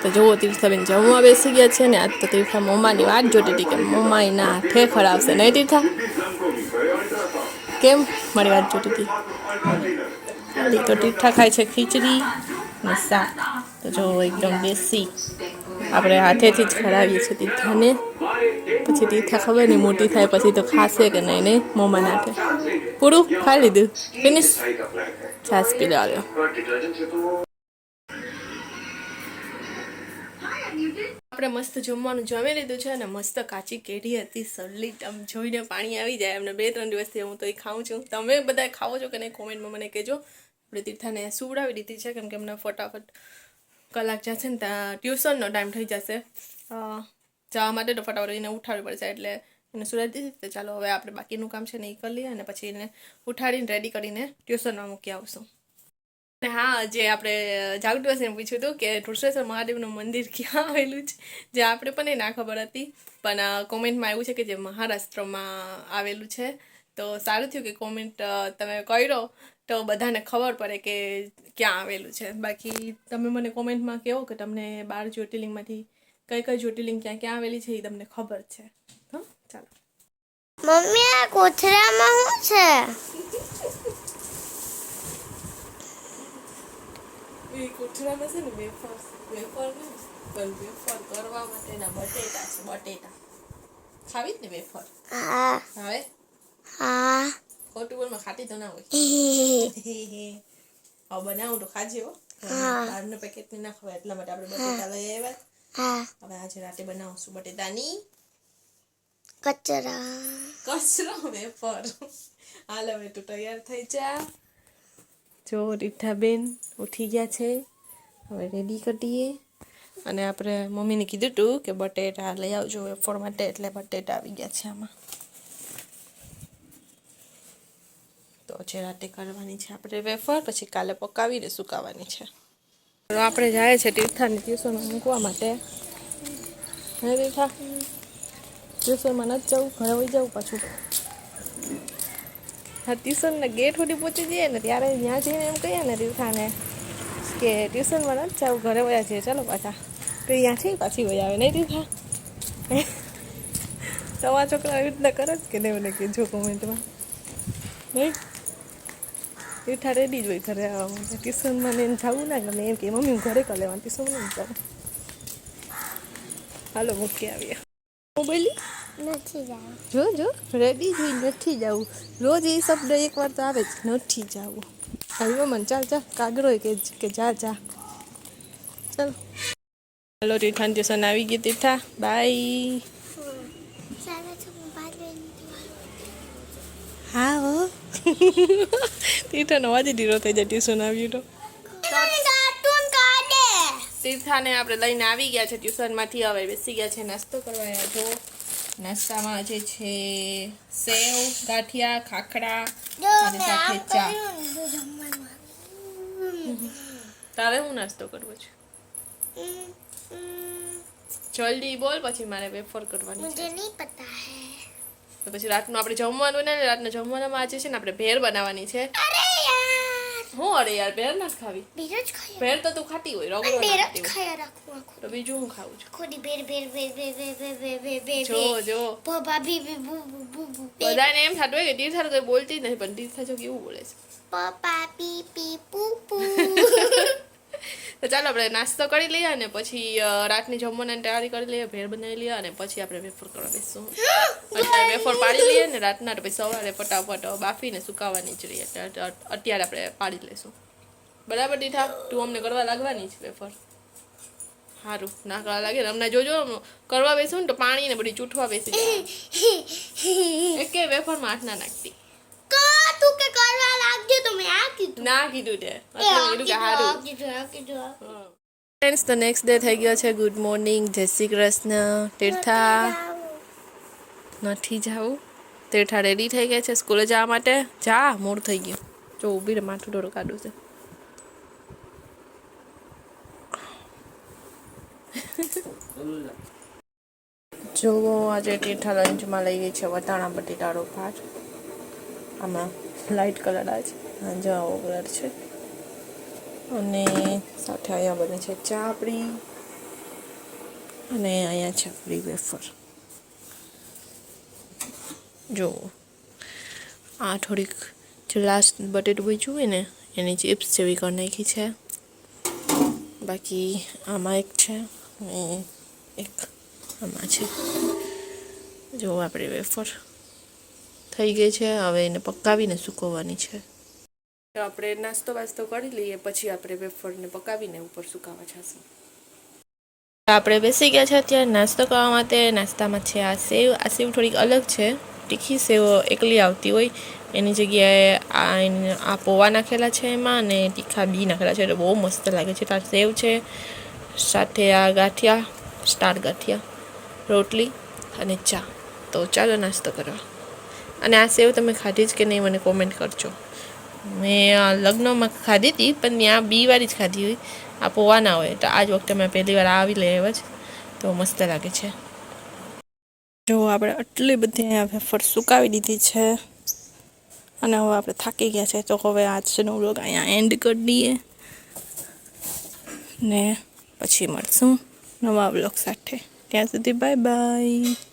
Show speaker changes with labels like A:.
A: તો જુઓ તીર્થાબેન જમવા બેસી ગયા છે ને આજ તો તીર્થા મમ્માની વાત જોતી હતી કે મમ્મા એના હાથે ખવડાવશે નહીં તીર્થા? કેમ મારી વાત જોતી હતી? ખાલી તો તીર્થા ખાય છે ખીચડી ને શાક. તો જો એકદમ દેશી આપણે હાથેથી જ ખવડાવીએ છીએ તીર્થાને. પછી તીર્થા ખબર નહીં મોટી થાય પછી તો ખાશે કે નહીં નહીં મમ્માના હાથે. પૂરું ખાઈ લીધું? ફિનિશ? છાશ પી લો આવ્યો. આપણે મસ્ત જમવાનું જમી લીધું છે અને મસ્ત કાચી કેરી હતી સલ્લી આમ જોઈને પાણી આવી જાય. એમને 2-3 દિવસથી હું તો એ ખાઉં છું. તમે બધા ખાઓ છો કે નહીં કોમેન્ટમાં મને કહેજો. આપણે તીર્થાને સુવડાવી દીધી છે કેમ કે એમને ફટાફટ કલાક જશે ને ત્યાં ટ્યુશનનો ટાઈમ થઈ જશે જવા માટે. તો ફટાફટ એને ઉઠાડવી પડશે એટલે એને સુવડાવી દીધી. તો ચાલો હવે આપણે બાકીનું કામ છે ને એ કરી લઈએ અને પછી એને ઉઠાડીને રેડી કરીને ટ્યુશનમાં મૂકી આવશું. હા, જે આપણે જાગૃતિને પૂછ્યું હતું કે ઢોળેશ્વર મહાદેવનું મંદિર ક્યાં આવેલું છે, જે આપણે પણ ના ખબર હતી, પણ કોમેન્ટમાં આવ્યું છે કે જે મહારાષ્ટ્રમાં આવેલું છે. તો સારું થયું કે કોમેન્ટ તમે કર્યો તો બધાને ખબર પડે કે ક્યાં આવેલું છે. બાકી તમે મને કોમેન્ટમાં કહો કે તમને 12 જ્યોતિર્લિંગમાંથી કઈ જ્યોતિર્લિંગ ક્યાં ક્યાં આવેલી છે એ તમને ખબર છે. હા ચાલો.
B: મમ્મી આ કોથળામાં શું છે?
A: એ કોથળામાં છે ને વેફર કરવા માટેના બટેટા છે. બટેટા ખાવી જ ને વેફર?
B: હા.
A: હવે
B: હા.
A: ખોટું બોલમાં ખાતી તો ના હોય. હવે બનાવું તો ખાજે હો. બહારનું પેકેટ ના ખવાય એટલા માટે આપણે બટેટા લઈ આવ્યા.
B: હા.
A: હવે આજે રાતે બનાવશું બટેટાની
B: કચરો
A: વેફર. હાલ હવે તું તૈયાર થઈ જા. જો રીઠાબેન ઉઠી ગયા છે, હવે રેડી કરીએ. અને આપણે મમ્મીને કીધું હતું કે બટેટા લઈ આવજો વેફર માટે, એટલે બટેટા આવી ગયા છે આમાં. તો જે રાતે કરવાની છે આપણે વેફર, પછી કાલે પકાવીને સુકાવવાની છે. તો આપણે જાય છે તીર્થાને ટ્યુશનમાં મૂકવા માટે. હે તીર્થા, ટ્યુશનમાં નથી જવું, ઘરે વહી જવું પાછું? હા, ટ્યુશનના ગેટ સુધી પહોંચી જઈએ ને ત્યારે ત્યાં જઈને એમ કહીએ ને તીર્થાને કે ટ્યુશનમાં નથી જવું, ઘરે વયા જઈએ ચાલો પાછા. તો ત્યાંથી પાછી વહી આવે નહીં તીર્થા? તમારા છોકરા એવી રીતના કરે જ કે નહીં મને કહેજો કોમેન્ટમાં. નહીં તીર્થા રેડી જ હોય ઘરે આવવા માટે. ટ્યુશનમાં ને એને જવું ના ગમે, એમ કે મમ્મી હું ઘરે કરી લેવાનું, ટ્યુશન નહીં જવું. હાલો મૂકી આવીએ. હું બોલી
B: નથી જવું.
A: જો રેડી જ નથી જવું. રોજ એ શબ્દ એકવાર તો આવે જ, નથી જવું. હવે મને ચાલ કાગરો કે જા ચાલો. હાલો તીર્થા ટ્યુશન આવી ગઈ. તીર્થા બાય. હા હો. તીર્થાનો અવાજ ધીરો થઈ જાય ટ્યુશન આવ્યું તો. તીર્થાને આપણે લઈને આવી ગયા છે ટ્યુશનમાંથી. હવે બેસી ગયા છે નાસ્તો કરવા. જો નાસ્તામાં આજે છે સેવ, ગાંઠિયા, ખાખરા અને સાથે ચા. તારે હું નાસ્તો કરવો છે? જલ્દી બોલ, પછી મારે વેફર કરવાની છે. તો પછી રાતનું આપણે જમવાનું ને રાતના જમવાનામાં આજે છે ને આપણે ભેળ બનાવવાની છે. હું અરે યાર ભેળ ના ખાવી? ભેળ તો તું ખાતી હોય, રગડો તો બીજું હું ખાવું છું? જો બધાને એમ થતું હોય કે તીર્થા કોઈ બોલતી જ નથી, પણ તીર્થા જો કેવું બોલે છે. તો ચાલો આપણે નાસ્તો કરી લઈએ અને પછી રાતની જમવાની તૈયારી કરી લઈએ, ભેળ બનાવી લઈએ અને પછી આપણે વેફર કરવા બેસશું. અત્યારે વેફર પાડી લઈએ ને રાતના, પછી સવારે ફટાફટ બાફીને સુકાવવાની જ રહીએ. અત્યારે આપણે પાડી લઈશું. બરાબર તીર્થા? તું અમને કરવા લાગવાની છે વેફર? સારું, ના કરવા લાગે અમને જોજો કરવા બેસું ને તો પાણી ને બધી ચૂંટવા બેસી જાય. એક વેફરમાં હાથ ના નાખતી. ના કીધું તે ફ્રેન્ડ્સ. તો નેક્સ્ટ ડે થઈ ગયો છે. ગુડ મોર્નિંગ, જય શ્રી કૃષ્ણ. તીર્થા નથી જાવું. તીર્થા રેડી થઈ ગયા છે સ્કૂલે જવા માટે. જા મોડું થઈ ગયું. જો ઊભી રે, માથું ડોરો કાઢું છે. જોવો આજે તીર્થા લંચમાં લઈ ગઈ છે વટાણા બટેટાનો ભાત. આમાં લાઇટ કલર આવે છે, જાઓ કલર છે. અને સાથે અહીંયા બને છે ચા આપણી. અને અહીંયા છે આપણી વેફર. જો આ થોડીક જે લાસ્ટ બટેટું બચ્યું હોય ને એની ચિપ્સ જેવી કરી નાખી છે. બાકી આમાં એક છે અને એક આમાં છે. જો આપણી વેફર થઈ ગઈ છે. હવે એને પકાવીને સૂકવવાની છે. તો આપણે નાસ્તો વાસ્તો કરી લઈએ, પછી આપણે વેફરને પકાવીને ઉપર સુકાવા જશું. આપણે બેસી ગયા છે અત્યારે નાસ્તો કરવા માટે. નાસ્તામાં છે આ સેવ. આ સેવ થોડીક અલગ છે. તીખી સેવ એકલી આવતી હોય એની જગ્યાએ આ પૌવા નાખેલા છે એમાં, અને તીખા બી નાખેલા છે. એટલે બહુ મસ્ત લાગે છે. આ સેવ છે, સાથે આ ગાંઠિયા, સ્ટાર ગાંઠિયા, રોટલી અને ચા. તો ચાલો નાસ્તો કરવા. અને આ સેવ તમે ખાધી જ કે નહીં મને કોમેન્ટ કરજો. મેં લગ્નમાં ખાધી હતી, પણ ત્યાં બીવાળી જ ખાધી હોય. આ પૌવા ના હોય. તો આ જ વખતે મેં પહેલી વાર આવી લઈ આવ્યા જ. તો મસ્ત લાગે છે. જો આપણે આટલી બધી અહીંયા વેફર સુકાવી દીધી છે અને હવે આપણે થાકી ગયા છે. તો હવે આજનો વ્લોગ અહીંયા એન્ડ કરી દઈએ ને પછી મળશું નવા વ્લોગ સાથે. ત્યાં સુધી બાય બાય.